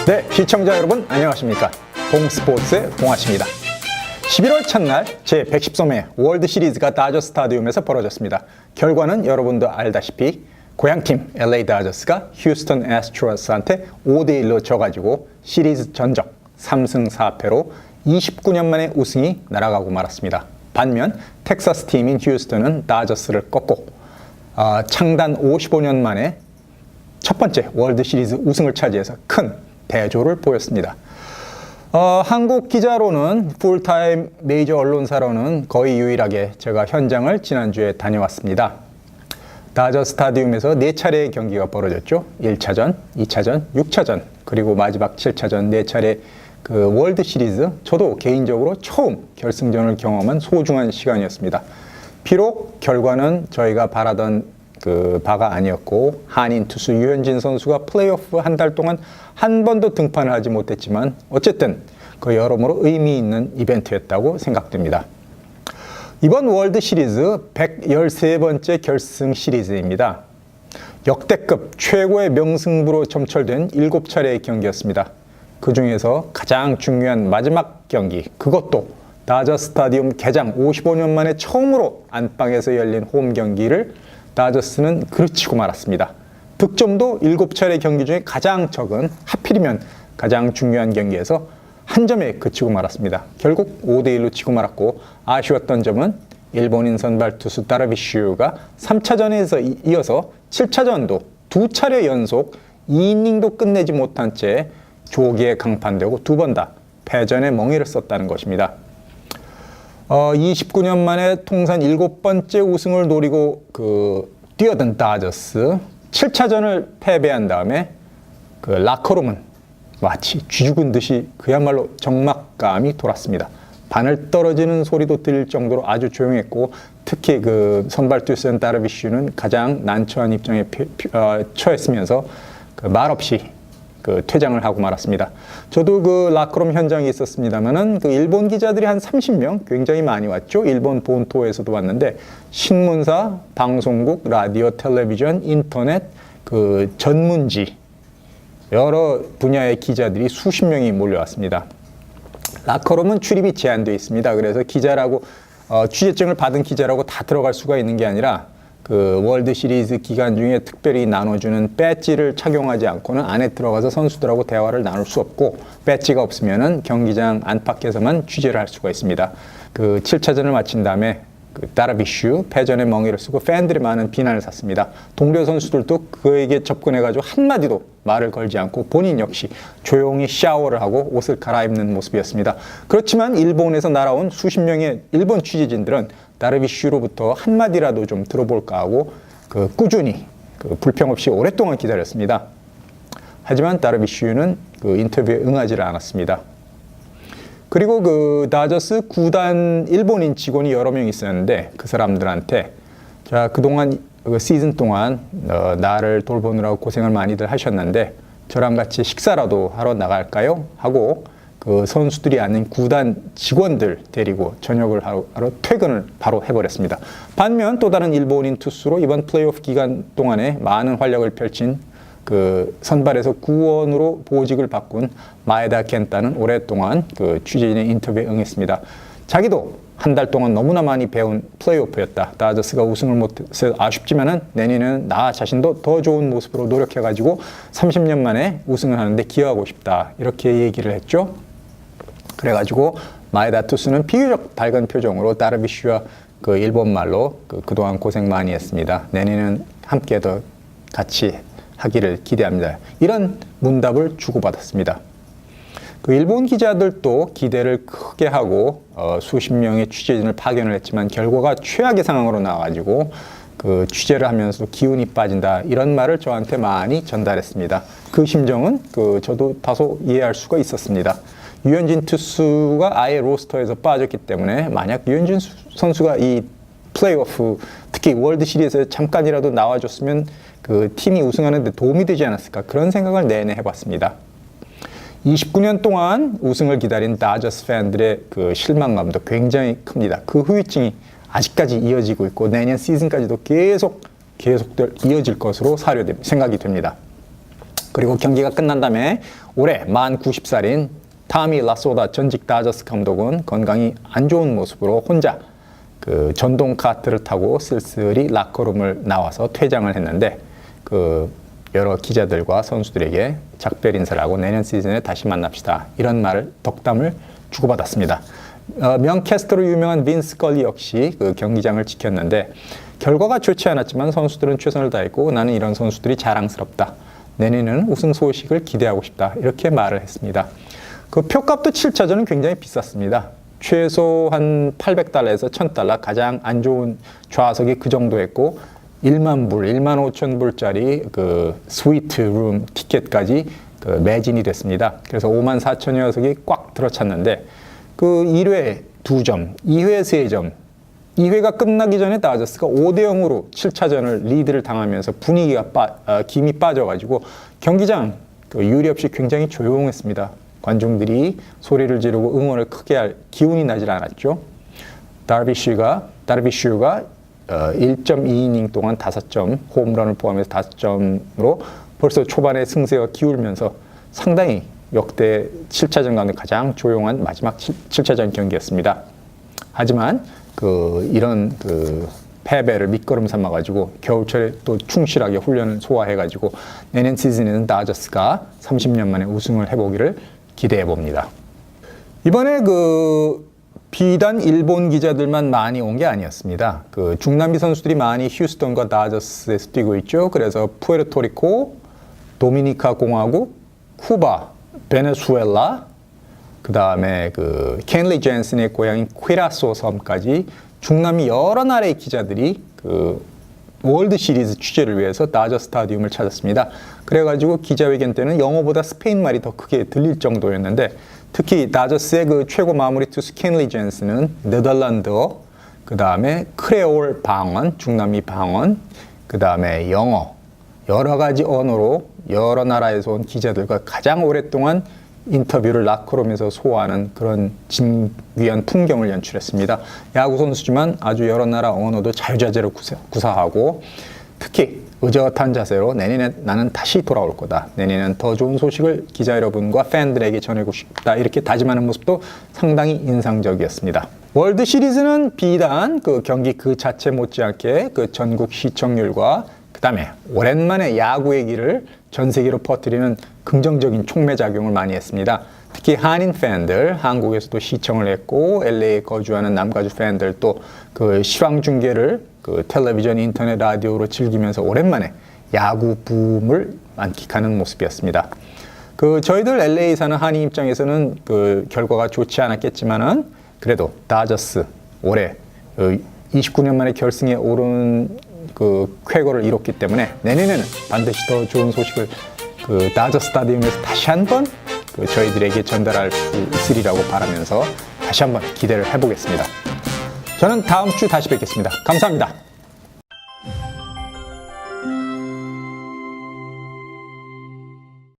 네, 시청자 여러분 안녕하십니까. 동스포츠의 동아씨입니다. 11월 첫날 제113회 월드 시리즈가 다저 스타디움에서 벌어졌습니다. 결과는 여러분도 알다시피 고향팀 LA 다저스가 휴스턴 애스트로스한테 5대1로 져가지고 시리즈 전적 3승 4패로 29년 만에 우승이 날아가고 말았습니다. 반면 텍사스 팀인 휴스턴은 다저스를 꺾고 창단 55년 만에 첫 번째 월드 시리즈 우승을 차지해서 큰 대조를 보였습니다. 한국 기자로는 풀타임 메이저 언론사로는 거의 유일하게 제가 현장을 지난주에 다녀왔습니다. 다저 스타디움에서 4차례의 경기가 벌어졌죠. 1차전, 2차전, 6차전, 그리고 마지막 7차전 4차례 그 월드 시리즈, 저도 개인적으로 처음 결승전을 경험한 소중한 시간이었습니다. 비록 결과는 저희가 바라던 그 바가 아니었고 한인 투수 유현진 선수가 플레이오프 한 달 동안 한 번도 등판을 하지 못했지만 어쨌든 그 여러모로 의미 있는 이벤트였다고 생각됩니다. 이번 월드 시리즈 113번째 결승 시리즈입니다. 역대급 최고의 명승부로 점철된 7차례의 경기였습니다. 그 중에서 가장 중요한 마지막 경기, 그것도 다저 스타디움 개장 55년 만에 처음으로 안방에서 열린 홈 경기를 다저스는 그르치고 말았습니다. 득점도 7차례 경기 중에 가장 적은, 하필이면 가장 중요한 경기에서 한 점에 그치고 말았습니다. 결국 5대1로 치고 말았고, 아쉬웠던 점은 일본인 선발 투수 다르비슈가 3차전에서 이어서 7차전도 2차례 연속 2이닝도 끝내지 못한 채 조기에 강판되고 2번 다 패전의 멍에를 썼다는 것입니다. 29년 만에 통산 7번째 우승을 노리고 뛰어든 다저스 7차전을 패배한 다음에 그 라커룸은 마치 쥐 죽은 듯이 그야말로 적막감이 돌았습니다. 바늘 떨어지는 소리도 들릴 정도로 아주 조용했고, 특히 그 선발 투수인 다르비슈는 가장 난처한 입장에 처했으면서 말없이 퇴장을 하고 말았습니다. 저도 그 라커룸 현장에 있었습니다만은 그 일본 기자들이 한 30명 굉장히 많이 왔죠. 일본 본토에서도 왔는데 신문사, 방송국, 라디오, 텔레비전, 인터넷, 그 전문지 여러 분야의 기자들이 수십 명이 몰려왔습니다. 라커룸은 출입이 제한되어 있습니다. 그래서 기자라고 취재증을 받은 기자라고 다 들어갈 수가 있는 게 아니라 그 월드 시리즈 기간 중에 특별히 나눠주는 배지를 착용하지 않고는 안에 들어가서 선수들하고 대화를 나눌 수 없고, 배지가 없으면은 경기장 안팎에서만 취재를 할 수가 있습니다. 그 7차전을 마친 다음에 그 다르비슈 패전의 멍에를 쓰고 팬들의 많은 비난을 샀습니다. 동료 선수들도 그에게 접근해가지고 한마디도 말을 걸지 않고 본인 역시 조용히 샤워를 하고 옷을 갈아입는 모습이었습니다. 그렇지만 일본에서 날아온 수십 명의 일본 취재진들은 다르비슈로부터 한마디라도 좀 들어볼까 하고 꾸준히 불평 없이 오랫동안 기다렸습니다. 하지만 다르비슈는 인터뷰에 응하지를 않았습니다. 그리고 그 다저스 구단 일본인 직원이 여러 명 있었는데 그 사람들한테 자, 그동안 시즌 동안 나를 돌보느라고 고생을 많이들 하셨는데 저랑 같이 식사라도 하러 나갈까요? 하고 그 선수들이 아닌 구단 직원들 데리고 저녁을 하러 퇴근을 바로 해버렸습니다. 반면 또 다른 일본인 투수로 이번 플레이오프 기간 동안에 많은 활약을 펼친 그 선발에서 구원으로 보직을 바꾼 마에다 켄타는 오랫동안 그 취재진의 인터뷰에 응했습니다. 자기도 한 달 동안 너무나 많이 배운 플레이오프였다. 다저스가 우승을 못해서 아쉽지만은 내년에는 나 자신도 더 좋은 모습으로 노력해가지고 30년 만에 우승을 하는데 기여하고 싶다. 이렇게 얘기를 했죠. 그래가지고 마에다 투수는 비교적 밝은 표정으로 다르비슈와 그 일본말로 그동안 고생 많이 했습니다. 내년에는 함께 더 같이 하기를 기대합니다. 이런 문답을 주고받았습니다. 그 일본 기자들도 기대를 크게 하고 수십 명의 취재진을 파견을 했지만 결과가 최악의 상황으로 나와가지고 그 취재를 하면서 기운이 빠진다, 이런 말을 저한테 많이 전달했습니다. 그 심정은 저도 다소 이해할 수가 있었습니다. 유현진 투수가 아예 로스터에서 빠졌기 때문에 만약 유현진 선수가 이 플레이오프, 특히 월드 시리즈에 잠깐이라도 나와줬으면 그 팀이 우승하는 데 도움이 되지 않았을까, 그런 생각을 내내 해봤습니다. 29년 동안 우승을 기다린 다저스 팬들의 그 실망감도 굉장히 큽니다. 그 후유증이 아직까지 이어지고 있고 내년 시즌까지도 계속 이어질 것으로 생각이 됩니다. 그리고 경기가 끝난 다음에 올해 만 90살인 타미 라소다 전직 다저스 감독은 건강이 안 좋은 모습으로 혼자 그 전동 카트를 타고 쓸쓸히 라커룸을 나와서 퇴장을 했는데 그 여러 기자들과 선수들에게 작별 인사를 하고 내년 시즌에 다시 만납시다 이런 말을 덕담을 주고받았습니다. 명캐스터로 유명한 빈스 컬리 역시 그 경기장을 지켰는데 결과가 좋지 않았지만 선수들은 최선을 다했고 나는 이런 선수들이 자랑스럽다. 내년에는 우승 소식을 기대하고 싶다. 이렇게 말을 했습니다. 그 표값도 7차전은 굉장히 비쌌습니다. 최소 한 800달러에서 1000달러 가장 안 좋은 좌석이 그 정도였고 1만 5천 불짜리 그 스위트 룸 티켓까지 그 매진이 됐습니다. 그래서 5만 4천여 녀석이 꽉 들어찼는데 그 1회 2점, 2회 3점, 2회가 끝나기 전에 다저스가 5대0으로 7차전을 리드를 당하면서 분위기가 김이 빠져가지고 경기장 그 유리 없이 굉장히 조용했습니다. 관중들이 소리를 지르고 응원을 크게 할 기운이 나질 않았죠. 다르비슈가 1.2이닝 동안 5점, 홈런을 포함해서 5점으로 벌써 초반에 승세가 기울면서 상당히 역대 7차전 가운데 가장 조용한 마지막 7차전 경기였습니다. 하지만 이런 패배를 밑거름 삼아가지고 겨울철에 또 충실하게 훈련을 소화해가지고 내년 시즌에는 다저스가 30년 만에 우승을 해보기를 기대해 봅니다. 이번에 비단 일본 기자들만 많이 온 게 아니었습니다. 중남미 선수들이 많이 휴스턴과 다저스에서 뛰고 있죠. 그래서 푸에르토리코, 도미니카 공화국, 쿠바, 베네수엘라, 그 다음에 켄리 젠슨의 고향인 퀴라소 섬까지 중남미 여러 나라의 기자들이 월드 시리즈 취재를 위해서 다저 스타디움을 찾았습니다. 그래가지고 기자회견 때는 영어보다 스페인말이 더 크게 들릴 정도였는데 특히 다저스의 최고 마무리 투수 켄리 젠슨은 네덜란드어, 그 다음에 크레올 방언, 중남미 방언, 그 다음에 영어, 여러 가지 언어로 여러 나라에서 온 기자들과 가장 오랫동안 인터뷰를 라커룸에서 소화하는 그런 진귀한 풍경을 연출했습니다. 야구 선수지만 아주 여러 나라 언어도 자유자재로 구사하고 특히 의젓한 자세로 내년에 나는 다시 돌아올 거다. 내년에는 더 좋은 소식을 기자 여러분과 팬들에게 전하고 싶다. 이렇게 다짐하는 모습도 상당히 인상적이었습니다. 월드 시리즈는 비단 경기 그 자체 못지않게 전국 시청률과 그 다음에 오랜만에 야구 얘기를 전 세계로 퍼뜨리는 긍정적인 촉매작용을 많이 했습니다. 특히 한인 팬들, 한국에서도 시청을 했고 LA에 거주하는 남가주 팬들도 실황 중계를 텔레비전, 인터넷, 라디오로 즐기면서 오랜만에 야구 붐을 만끽하는 모습이었습니다. 저희들 LA에 사는 한인 입장에서는 결과가 좋지 않았겠지만은 그래도 다저스 올해 29년 만에 결승에 오른 쾌거를 이뤘기 때문에 내년에는 반드시 더 좋은 소식을 다저 스타디움에서 다시 한번 저희들에게 전달할 수 있으리라고 바라면서 다시 한번 기대를 해보겠습니다. 저는 다음 주 다시 뵙겠습니다. 감사합니다.